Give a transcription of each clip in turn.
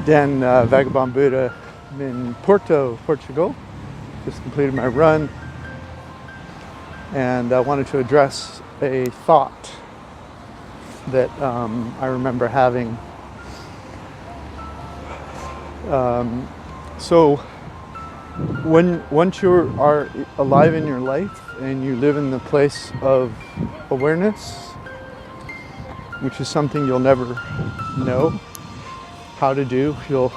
Dan Vagabond Buddha in Portugal. Just completed my run, and I wanted to address a thought that I remember having. So once you are alive in your life and you live in the place of awareness, which is something you'll never know how to do, you'll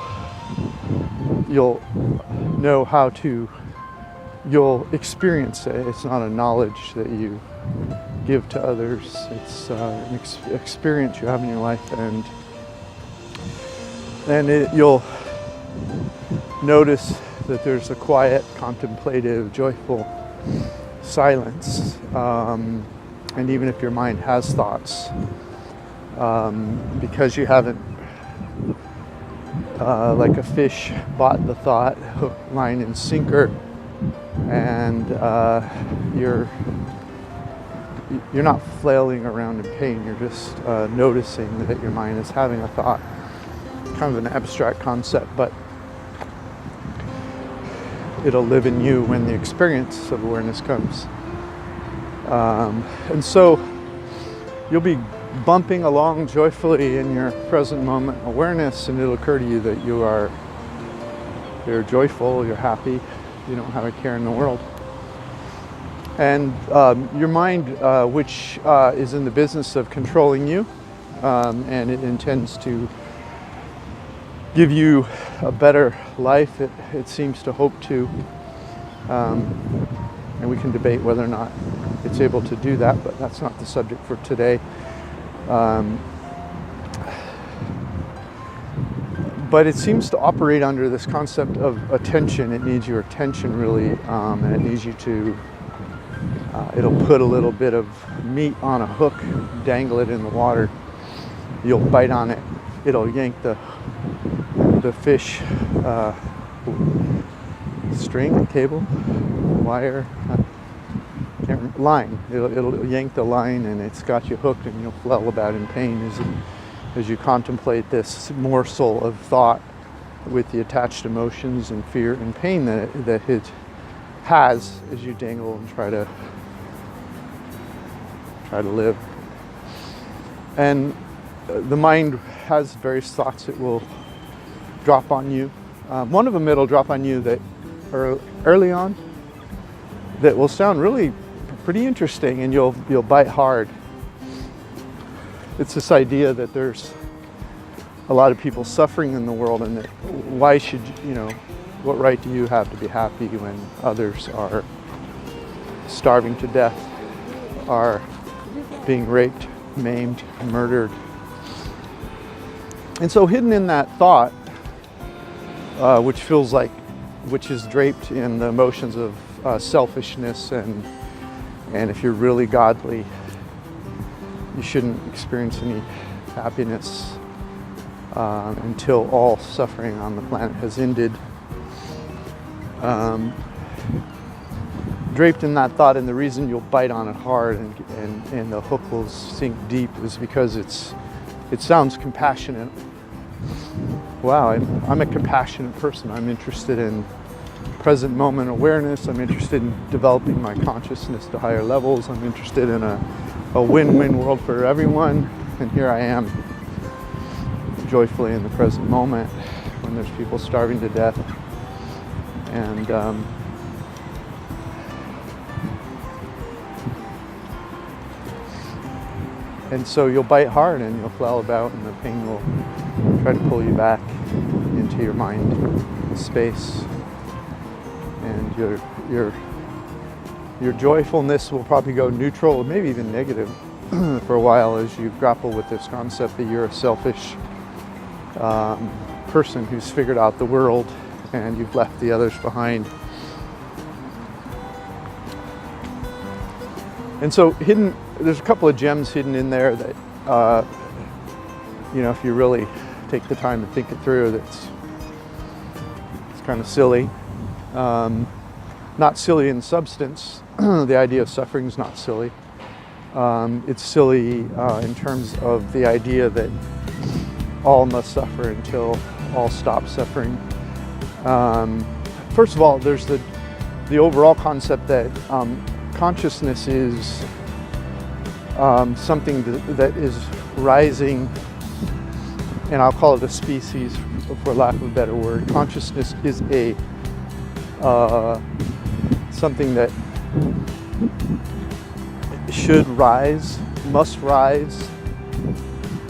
know how to, you'll experience it. It's not a knowledge that you give to others. It's an experience you have in your life, and you'll notice that there's a quiet, contemplative, joyful silence. And even if your mind has thoughts, because you haven't, like a fish, bought the thought, hook, line, and sinker, and you're not flailing around in pain. You're just noticing that your mind is having a thought. Kind of an abstract concept, but it'll live in you when the experience of awareness comes. And so you'll be bumping along joyfully in your present moment awareness, and it'll occur to you that you're joyful, you're happy, you don't have a care in the world. And your mind, which is in the business of controlling you, and it intends to give you a better life, it seems to hope to, and we can debate whether or not it's able to do that, but that's not the subject for today. But it seems to operate under this concept of attention. It needs your attention really, and it needs you to, it'll put a little bit of meat on a hook, dangle it in the water, you'll bite on it, it'll yank the fish string, cable, wire, line. It'll yank the line, and it's got you hooked, and you'll flail about in pain as you contemplate this morsel of thought with the attached emotions and fear and pain that it has as you dangle and try to live. And the mind has various thoughts it will drop on you. One of them it'll drop on you that early on that will sound really pretty interesting, and you'll bite hard. It's this idea that there's a lot of people suffering in the world, and that why should what right do you have to be happy when others are starving to death, are being raped, maimed, murdered? And so hidden in that thought, which is draped in the emotions of selfishness, and if you're really godly, you shouldn't experience any happiness until all suffering on the planet has ended. Draped in that thought, and the reason you'll bite on it hard and the hook will sink deep is because it sounds compassionate. Wow, I'm a compassionate person. I'm interested in present moment awareness. I'm interested in developing my consciousness to higher levels. I'm interested in a win-win world for everyone. And here I am, joyfully in the present moment when there's people starving to death. And so you'll bite hard and you'll flail about, and the pain will try to pull you back into your mind space. And your joyfulness will probably go neutral, maybe even negative for a while, as you grapple with this concept that you're a selfish person who's figured out the world and you've left the others behind. And so there's a couple of gems hidden in there that, if you really take the time to think it through, it's kind of silly. Not silly in substance. The idea of suffering is not silly. It's silly in terms of the idea that all must suffer until all stop suffering. First of all, there's the overall concept that consciousness is something that is rising, and I'll call it a species for lack of a better word. Consciousness is a something that should rise, must rise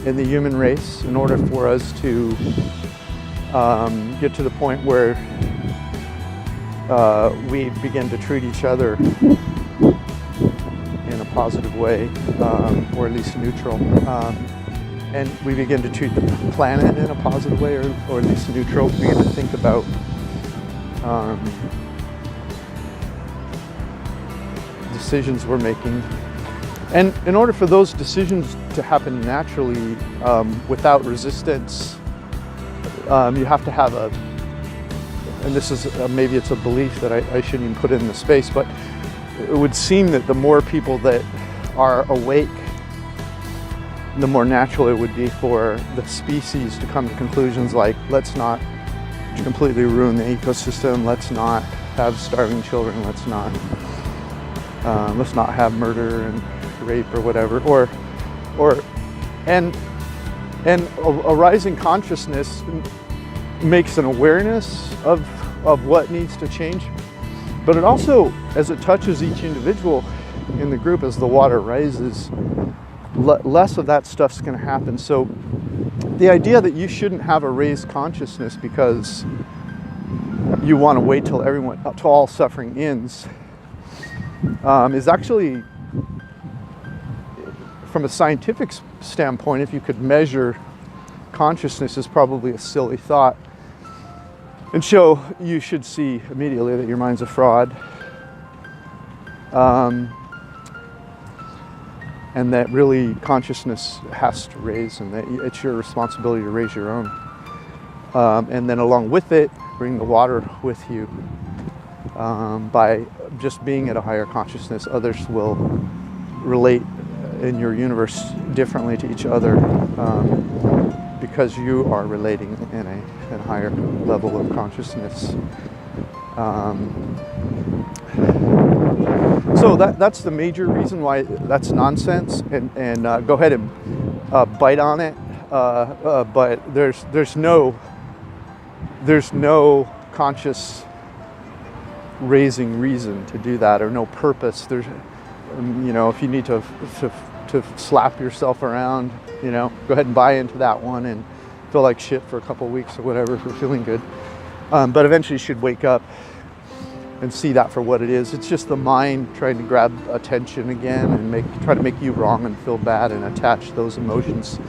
in the human race in order for us to get to the point where we begin to treat each other in a positive way, or at least neutral. And we begin to treat the planet in a positive way, or at least neutral. We begin to think about decisions we're making. And in order for those decisions to happen naturally, without resistance, you have to have and this is, maybe it's a belief that I shouldn't even put in the space, but it would seem that the more people that are awake, the more natural it would be for the species to come to conclusions like, let's not completely ruin the ecosystem, let's not have starving children, let's not have murder and rape or whatever, and a rising consciousness makes an awareness of what needs to change, but it also, as it touches each individual in the group, as the water rises, less of that stuff's going to happen. So the idea that you shouldn't have a raised consciousness because you want to wait till all suffering ends, is actually, from a scientific standpoint, if you could measure consciousness, is probably a silly thought. And so you should see immediately that your mind's a fraud. And that really consciousness has to raise, and that it's your responsibility to raise your own. And then along with it, bring the water with you. By just being at a higher consciousness, others will relate in your universe differently to each other, because you are relating in a higher level of consciousness. So that's the major reason why that's nonsense, and go ahead and bite on it, but there's no conscious raising reason to do that, or no purpose. There's, if you need to slap yourself around, go ahead and buy into that one and feel like shit for a couple of weeks or whatever if you're feeling good. But eventually you should wake up and see that for what it is. It's just the mind trying to grab attention again and try to make you wrong and feel bad and attach those emotions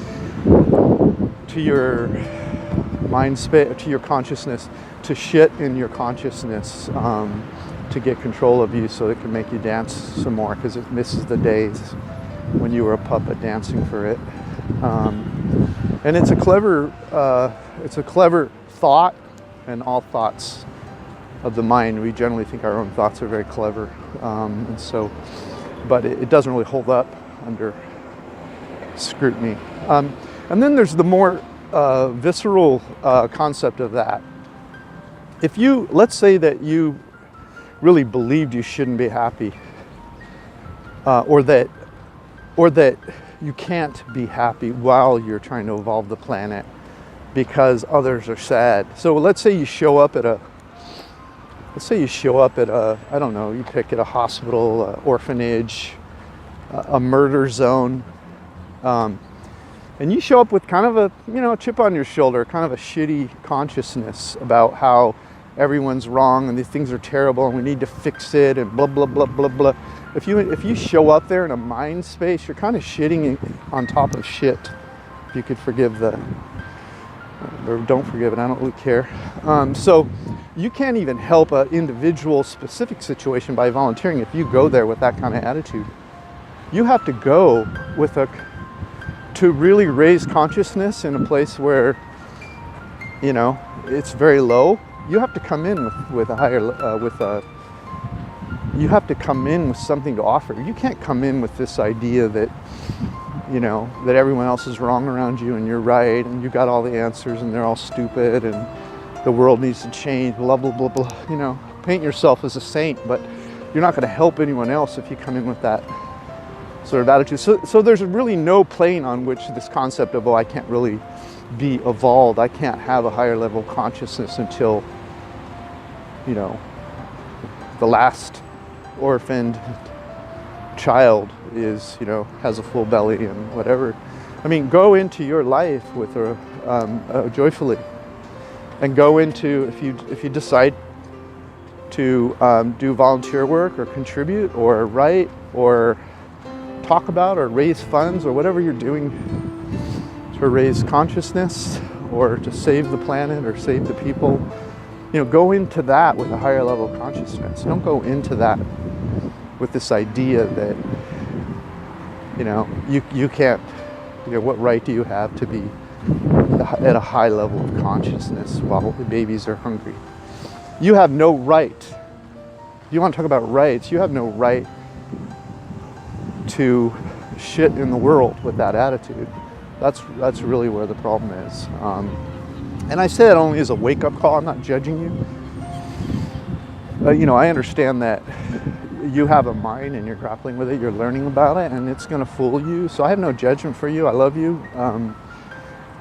to your mind space, to your consciousness, to shit in your consciousness, to get control of you so it can make you dance some more, because it misses the days when you were a puppet dancing for it. And it's a clever thought, and all thoughts of the mind, we generally think our own thoughts are very clever, and so, but it doesn't really hold up under scrutiny. And then there's the more visceral concept of that. If let's say that you really believed you shouldn't be happy, or that you can't be happy while you're trying to evolve the planet because others are sad. So let's say you show up at a, I don't know, you pick at a hospital, orphanage, a murder zone, and you show up with kind of a chip on your shoulder, kind of a shitty consciousness about how everyone's wrong and these things are terrible and we need to fix it and blah blah blah blah blah. If you show up there in a mind space, you're kind of shitting on top of shit. If you could forgive or don't forgive it, I don't really care. So you can't even help an individual specific situation by volunteering if you go there with that kind of attitude. You have to go with to really raise consciousness in a place where, it's very low. You have to come in with a higher, you have to come in with something to offer. You can't come in with this idea that, you know, that everyone else is wrong around you and you're right and you got all the answers and they're all stupid and the world needs to change, blah, blah, blah, blah. You know, paint yourself as a saint, but you're not going to help anyone else if you come in with that sort of attitude. So there's really no plane on which this concept of, oh, I can't really be evolved, I can't have a higher level of consciousness until, you know, the last orphaned child is, you know, has a full belly and whatever. I mean, go into your life with joyfully, and go into, if you decide to do volunteer work or contribute or write or talk about or raise funds or whatever you're doing to raise consciousness or to save the planet or save the people, you know, go into that with a higher level of consciousness. Don't go into that with this idea that, you know, you can't, you know, what right do you have to be at a high level of consciousness while the babies are hungry? You have no right. You want to talk about rights? You have no right to shit in the world with that attitude. That's really where the problem is. And I say that only as a wake-up call. I'm not judging you. You know, I understand that you have a mind and you're grappling with it, you're learning about it, and it's going to fool you. So I have no judgment for you. I love you.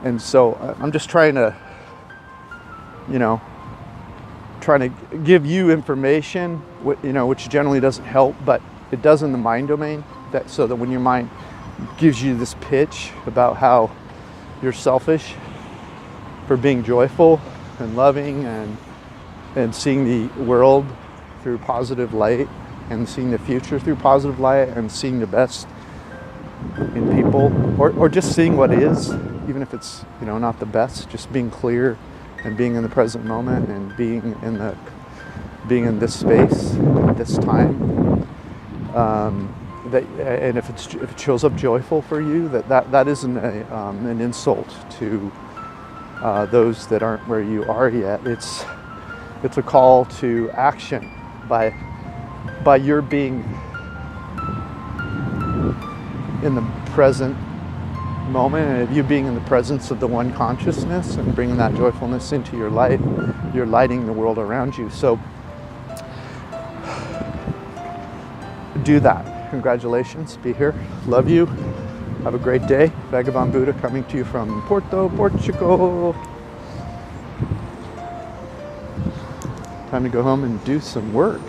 And so I'm just trying to, you know, trying to give you information, you know, which generally doesn't help, but it does in the mind domain. So that when your mind gives you this pitch about how you're selfish for being joyful and loving and seeing the world through positive light and seeing the future through positive light and seeing the best in people, or just seeing what is, even if it's, you know, not the best, just being clear and being in the present moment and being in this space, this time. And if it shows up joyful for you, that isn't an insult to those that aren't where you are yet. It's a call to action by your being in the present moment, and if you being in the presence of the one consciousness and bringing that joyfulness into your life, you're lighting the world around you. So do that. Congratulations, be here. Love you. Have a great day. Vagabond Buddha coming to you from Portugal. Time to go home and do some work.